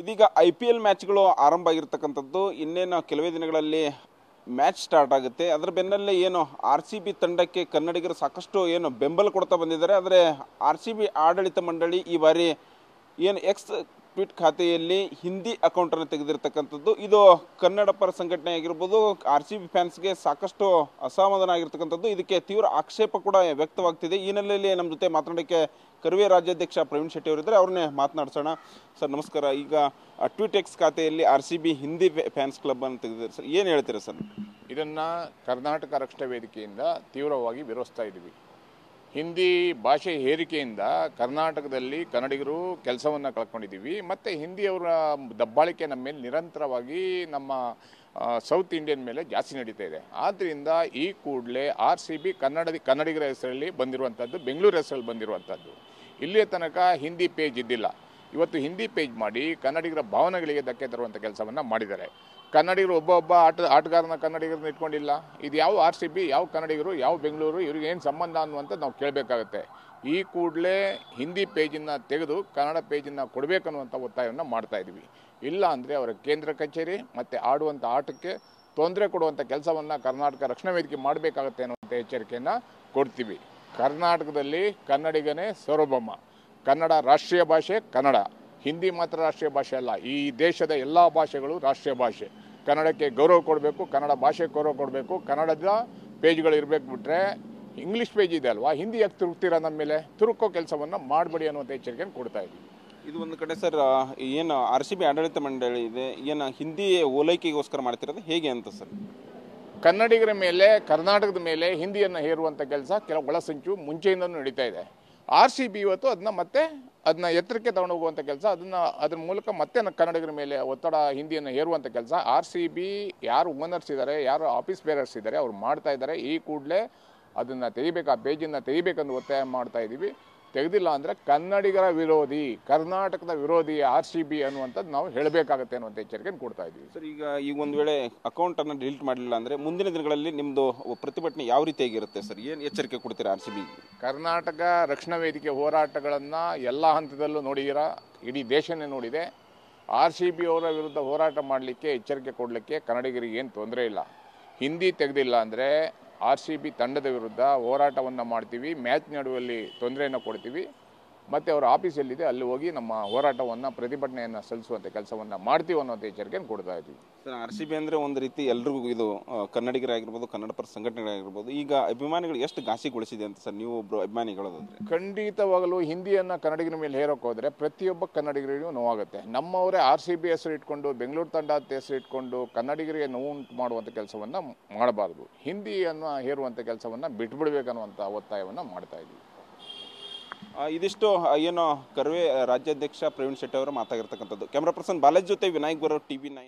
ಇದೀಗ IPL ಮ್ಯಾಚ್ಗಳು ಆರಂಭ ಆಗಿರ್ತಕ್ಕಂಥದ್ದು ಇನ್ನೇನು ಕೆಲವೇ ದಿನಗಳಲ್ಲಿ ಮ್ಯಾಚ್ ಸ್ಟಾರ್ಟ್ ಆಗುತ್ತೆ. ಅದರ ಬೆನ್ನಲ್ಲೇ ಏನು RCB ತಂಡಕ್ಕೆ ಕನ್ನಡಿಗರು ಸಾಕಷ್ಟು ಏನು ಬೆಂಬಲ ಕೊಡ್ತಾ ಬಂದಿದ್ದಾರೆ. ಆದರೆ RCB ಆಡಳಿತ ಮಂಡಳಿ ಈ ಬಾರಿ ಏನು ಎಕ್ಸ್ ಟ್ವೀಟ್ ಖಾತೆಯಲ್ಲಿ ಹಿಂದಿ ಅಕೌಂಟನ್ನು ತೆಗೆದಿರ್ತಕ್ಕಂಥದ್ದು ಇದು ಕನ್ನಡ ಪರ ಸಂಘಟನೆ ಆಗಿರ್ಬೋದು, RCB ಫ್ಯಾನ್ಸ್ಗೆ ಸಾಕಷ್ಟು ಅಸಮಾಧಾನ ಆಗಿರ್ತಕ್ಕಂಥದ್ದು. ಇದಕ್ಕೆ ತೀವ್ರ ಆಕ್ಷೇಪ ಕೂಡ ವ್ಯಕ್ತವಾಗ್ತಿದೆ. ಈ ಹಿನ್ನೆಲೆಯಲ್ಲಿ ನಮ್ಮ ಜೊತೆ ಮಾತನಾಡೋಕ್ಕೆ ಕರ್ವೆ ರಾಜ್ಯಾಧ್ಯಕ್ಷ ಪ್ರವೀಣ್ ಶೆಟ್ಟಿ ಅವರಿದ್ದಾರೆ. ಅವ್ರನ್ನೇ ಮಾತನಾಡ್ಸೋಣ. ಸರ್ ನಮಸ್ಕಾರ. ಈಗ ಟ್ವೀಟ್ ಎಕ್ಸ್ ಖಾತೆಯಲ್ಲಿ RCB ಹಿಂದಿ ಫ್ಯಾನ್ಸ್ ಕ್ಲಬ್ ಅನ್ನು ತೆಗೆದಿದ್ದಾರೆ ಸರ್, ಏನು ಹೇಳ್ತೀರಾ ಸರ್? ಇದನ್ನು ಕರ್ನಾಟಕ ರಕ್ಷಣಾ ವೇದಿಕೆಯಿಂದ ತೀವ್ರವಾಗಿ ವಿರೋಧಿಸ್ತಾ ಇದ್ದೀವಿ. ಹಿಂದಿ ಭಾಷೆ ಹೇರಿಕೆಯಿಂದ ಕರ್ನಾಟಕದಲ್ಲಿ ಕನ್ನಡಿಗರು ಕೆಲಸವನ್ನು ಕಳ್ಕೊಂಡಿದ್ದೀವಿ. ಮತ್ತು ಹಿಂದಿಯವರ ದಬ್ಬಾಳಿಕೆ ನಮ್ಮ ಮೇಲೆ ನಿರಂತರವಾಗಿ ನಮ್ಮ ಸೌತ್ ಇಂಡಿಯನ್ ಮೇಲೆ ಜಾಸ್ತಿ ನಡೀತಾ ಇದೆ. ಆದ್ದರಿಂದ ಈ ಕೂಡಲೇ RCB ಕನ್ನಡಿಗರ ಹೆಸರಲ್ಲಿ ಬಂದಿರುವಂಥದ್ದು, ಬೆಂಗಳೂರು ಹೆಸರಲ್ಲಿ ಬಂದಿರುವಂಥದ್ದು. ಇಲ್ಲಿಯ ತನಕ ಹಿಂದಿ ಪೇಜ್ ಇದ್ದಿಲ್ಲ. ಇವತ್ತು ಹಿಂದಿ ಪೇಜ್ ಮಾಡಿ ಕನ್ನಡಿಗರ ಭಾವನೆಗಳಿಗೆ ಧಕ್ಕೆ ತರುವಂಥ ಕೆಲಸವನ್ನು ಮಾಡಿದ್ದಾರೆ. ಕನ್ನಡಿಗರು ಒಬ್ಬ ಆಟಗಾರನ ಕನ್ನಡಿಗರನ್ನ ಇಟ್ಕೊಂಡಿಲ್ಲ. ಇದು ಯಾವ RCB, ಯಾವ ಕನ್ನಡಿಗರು, ಯಾವ ಬೆಂಗಳೂರು, ಇವ್ರಿಗೆ ಏನು ಸಂಬಂಧ ಅನ್ನುವಂಥದ್ದು ನಾವು ಕೇಳಬೇಕಾಗತ್ತೆ. ಈ ಕೂಡಲೇ ಹಿಂದಿ ಪೇಜನ್ನು ತೆಗೆದು ಕನ್ನಡ ಪೇಜನ್ನು ಕೊಡಬೇಕನ್ನುವಂಥ ಒತ್ತಾಯವನ್ನು ಮಾಡ್ತಾ ಇದ್ದೀವಿ. ಇಲ್ಲ ಅಂದರೆ ಅವರ ಕೇಂದ್ರ ಕಚೇರಿ ಮತ್ತು ಆಡುವಂಥ ಆಟಕ್ಕೆ ತೊಂದರೆ ಕೊಡುವಂಥ ಕೆಲಸವನ್ನು ಕರ್ನಾಟಕ ರಕ್ಷಣಾ ವೇದಿಕೆ ಮಾಡಬೇಕಾಗತ್ತೆ ಅನ್ನುವಂಥ ಎಚ್ಚರಿಕೆಯನ್ನು ಕೊಡ್ತೀವಿ. ಕರ್ನಾಟಕದಲ್ಲಿ ಕನ್ನಡಿಗನೇ ಸಾರ್ವಭೌಮ. ಕನ್ನಡ ರಾಷ್ಟ್ರೀಯ ಭಾಷೆ ಕನ್ನಡ. ಹಿಂದಿ ಮಾತ್ರ ರಾಷ್ಟ್ರೀಯ ಭಾಷೆ ಅಲ್ಲ, ಈ ದೇಶದ ಎಲ್ಲ ಭಾಷೆಗಳು ರಾಷ್ಟ್ರೀಯ ಭಾಷೆ. ಕನ್ನಡಕ್ಕೆ ಗೌರವ ಕೊಡಬೇಕು, ಕನ್ನಡ ಭಾಷೆಗೆ ಗೌರವ ಕೊಡಬೇಕು. ಕನ್ನಡದ ಪೇಜ್ಗಳು ಇರಬೇಕು. ಬಿಟ್ಟರೆ ಇಂಗ್ಲೀಷ್ ಪೇಜ್ ಇದೆ ಅಲ್ವಾ, ಹಿಂದಿ ಯಾಕೆ ತಿರುಗ್ತೀರಾ ನಮ್ಮ ಮೇಲೆ? ತಿರುಕೋ ಕೆಲಸವನ್ನು ಮಾಡಬೇಡಿ ಅನ್ನುವಂಥ ಎಚ್ಚರಿಕೆಯನ್ನು ಕೊಡ್ತಾ ಇದ್ದೀವಿ. ಇದು ಒಂದು ಕಡೆ ಸರ್, ಏನು RCB ಆಡಳಿತ ಮಂಡಳಿ ಇದೆ, ಏನು ಹಿಂದಿ ಓಲೈಕೆಗೋಸ್ಕರ ಮಾಡ್ತಿರೋದು ಹೇಗೆ ಅಂತ ಸರ್? ಕನ್ನಡಿಗರ ಮೇಲೆ, ಕರ್ನಾಟಕದ ಮೇಲೆ ಹಿಂದಿಯನ್ನು ಹೇರುವಂಥ ಕೆಲಸ ಕೆಲವು ಒಳಸಂಚು ಮುಂಚೆಯಿಂದಲೂ ನಡೀತಾ ಇದೆ. RCB ಇವತ್ತು ಅದನ್ನ ಎತ್ತರಕ್ಕೆ ತಗೊಂಡು ಹೋಗುವಂಥ ಕೆಲಸ, ಅದ್ರ ಮೂಲಕ ಮತ್ತೆ ಕನ್ನಡಿಗರ ಮೇಲೆ ಒತ್ತಡ, ಹಿಂದಿಯನ್ನು ಹೇರುವಂಥ ಕೆಲಸ RCB ಯಾರು ಓನರ್ಸ್ ಇದ್ದಾರೆ, ಯಾರು ಆಫೀಸ್ ಬೇರರ್ಸ್ ಇದ್ದಾರೆ, ಅವ್ರು ಮಾಡ್ತಾ ಇದ್ದಾರೆ. ಈ ಕೂಡಲೇ ಅದನ್ನು ತೆಗಿಬೇಕು, ಆ ಪೇಜನ್ನು ತೆಗಿಬೇಕಂದು ಒತ್ತಾಯ ಮಾಡ್ತಾ ಇದ್ದೀವಿ. ತೆಗೆದಿಲ್ಲ ಅಂದರೆ ಕನ್ನಡಿಗರ ವಿರೋಧಿ, ಕರ್ನಾಟಕದ ವಿರೋಧಿ RCB ಅನ್ನುವಂಥದ್ದು ನಾವು ಹೇಳಬೇಕಾಗತ್ತೆ ಅನ್ನುವಂಥ ಎಚ್ಚರಿಕೆಯನ್ನು ಕೊಡ್ತಾ ಇದ್ದೀವಿ. ಸರ್, ಈಗ ಒಂದು ವೇಳೆ ಅಕೌಂಟನ್ನು ಡಿಲೀಟ್ ಮಾಡಲಿಲ್ಲ ಅಂದರೆ ಮುಂದಿನ ದಿನಗಳಲ್ಲಿ ನಿಮ್ಮದು ಪ್ರತಿಭಟನೆ ಯಾವ ರೀತಿಯಾಗಿರುತ್ತೆ ಸರ್? ಏನು ಎಚ್ಚರಿಕೆ ಕೊಡ್ತೀರಾ RCB? ಕರ್ನಾಟಕ ರಕ್ಷಣಾ ವೇದಿಕೆ ಹೋರಾಟಗಳನ್ನು ಎಲ್ಲ ಹಂತದಲ್ಲೂ ನೋಡಿದ್ದೀರಾ, ಇಡೀ ದೇಶನೇ ನೋಡಿದೆ. RCB ಅವರ ವಿರುದ್ಧ ಹೋರಾಟ ಮಾಡಲಿಕ್ಕೆ, ಎಚ್ಚರಿಕೆ ಕೊಡಲಿಕ್ಕೆ ಕನ್ನಡಿಗರಿಗೆ ಏನು ತೊಂದರೆ ಇಲ್ಲ. ಹಿಂದಿ ತೆಗೆದಿಲ್ಲ ಅಂದರೆ RCB ತಂಡದ ವಿರುದ್ಧ ಹೋರಾಟವನ್ನು ಮಾಡ್ತೀವಿ. ಮ್ಯಾಚ್ ನಡುವಲ್ಲಿ ತೊಂದರೆಯನ್ನು ಕೊಡ್ತೀವಿ. ಮತ್ತು ಅವರ ಆಫೀಸ್ ಎಲ್ಲಿದೆ ಅಲ್ಲಿ ಹೋಗಿ ನಮ್ಮ ಹೋರಾಟವನ್ನು, ಪ್ರತಿಭಟನೆಯನ್ನು ಸಲ್ಲಿಸುವಂಥ ಕೆಲಸವನ್ನು ಮಾಡ್ತೀವಿ ಅನ್ನೋಂಥ ಎಚ್ಚರಿಕೆಯನ್ನು ಕೊಡ್ತಾ ಇದ್ದೀವಿ. ಸರ್, RCB ಅಂದರೆ ಒಂದು ರೀತಿ ಎಲ್ರಿಗೂ ಇದು ಕನ್ನಡಿಗರಾಗಿರ್ಬೋದು, ಕನ್ನಡ ಪರ ಸಂಘಟನೆಗಳಾಗಿರ್ಬೋದು, ಈಗ ಅಭಿಮಾನಿಗಳು ಎಷ್ಟು ಘಾಸಿಗೊಳಿಸಿದೆ ಅಂತ ಸರ್ ನೀವು ಒಬ್ಬರು ಅಭಿಮಾನಿಗಳಾದ್ರೆ? ಖಂಡಿತವಾಗಲೂ ಹಿಂದಿಯನ್ನು ಕನ್ನಡಿಗರ ಮೇಲೆ ಹೇರೋಕೆ ಹೋದರೆ ಪ್ರತಿಯೊಬ್ಬ ಕನ್ನಡಿಗರಿಗೂ ನೋವಾಗುತ್ತೆ. ನಮ್ಮವರೇ RCB ಹೆಸರು ಇಟ್ಕೊಂಡು, ಬೆಂಗಳೂರು ತಂಡ ಅಂತ ಹೆಸರು ಇಟ್ಕೊಂಡು ಕನ್ನಡಿಗರಿಗೆ ನೋವುಂಟು ಮಾಡುವಂಥ ಕೆಲಸವನ್ನು ಮಾಡಬಾರ್ದು. ಹಿಂದಿಯನ್ನು ಹೇರುವಂಥ ಕೆಲಸವನ್ನು ಬಿಟ್ಬಿಡ್ಬೇಕನ್ನುವಂಥ ಒತ್ತಾಯವನ್ನು ಮಾಡ್ತಾ ಇದ್ದೀವಿ. ಇದಿಷ್ಟು ಏನು ಕರ್ವೆ ರಾಜ್ಯಾಧ್ಯಕ್ಷ ಪ್ರವೀಣ್ ಶೆಟ್ಟಿ ಅವರು ಮಾತಾಗಿರ್ತಕ್ಕಂಥದ್ದು. ಕ್ಯಾಮ್ರಾ ಪರ್ಸನ್ ಬಾಲಾಜಿ ಜೊತೆ ವಿನಾಯಕ್ ಬರೋ TV9.